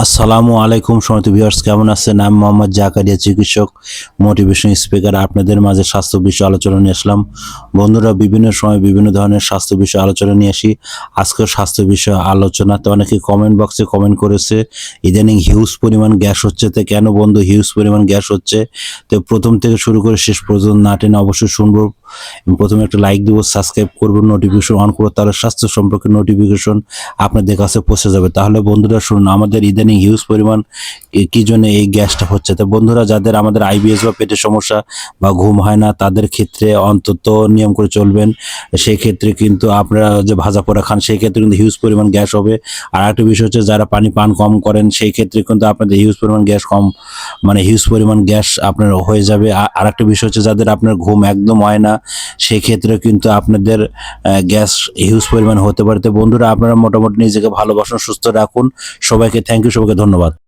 আসসালামু আলাইকুম সম্মানিত ভিউয়ার্স, কেমন আছেন? আমি মোহাম্মদ জাকারিয়া, চিকিৎসক, মোটিভেশন স্পিকার। আপনাদের মাঝে স্বাস্থ্য বিষয় আলোচনা নিয়ে আসলাম। বন্ধুরা, বিভিন্ন সময় বিভিন্ন ধরনের স্বাস্থ্য বিষয় আলোচনা নিয়ে আসি। আজকেও স্বাস্থ্য বিষয় আলোচনাতে অনেকে কমেন্ট বক্সে কমেন্ট করেছে ইদানিং হিউজ পরিমাণ গ্যাস হচ্ছে। তো কেন বন্ধু হিউজ পরিমাণ গ্যাস হচ্ছে? তো প্রথম থেকে শুরু করে শেষ পর্যন্ত না টেনে অবশ্যই শুনবো। প্রথমে একটা লাইক দিব, সাবস্ক্রাইব করবেন, নোটিফিকেশন অন করবো, তাহলে স্বাস্থ্য সম্পর্কে নোটিফিকেশন আপনাদের কাছে পৌঁছে যাবে। তাহলে বন্ধুরা শুনুন, আমাদের ইদানিং হিউজ পরিমাণ কি জন্য এই গ্যাসটা হচ্ছে। তো বন্ধুরা, যাদের আমাদের আইবিএস বা পেটের সমস্যা বা ঘুম হয় না, তাদের ক্ষেত্রে অন্তত নিয়ম করে চলবেন। সেই ক্ষেত্রে কিন্তু আপনারা যে ভাজা পোড়া খান, সেই ক্ষেত্রে কিন্তু হিউজ পরিমাণ গ্যাস হবে। আর একটা বিষয় হচ্ছে, যারা পানি পান কম করেন, সেই ক্ষেত্রে কিন্তু আপনাদের হিউজ পরিমাণ গ্যাস কম, মানে হিউজ পরিমাণ গ্যাস আপনার হয়ে যাবে। আর একটা বিষয় হচ্ছে, যাদের আপনার ঘুম একদম হয় না, সেই ক্ষেত্রে কিন্তু আপনাদের গ্যাস হিউজ পরিমাণ হতে পারে। তো বন্ধুরা, আপনারা মোটামুটি নিজেকে ভালোবাসুন, সুস্থ রাখুন। সবাইকে থ্যাংক ইউ, সবাইকে ধন্যবাদ।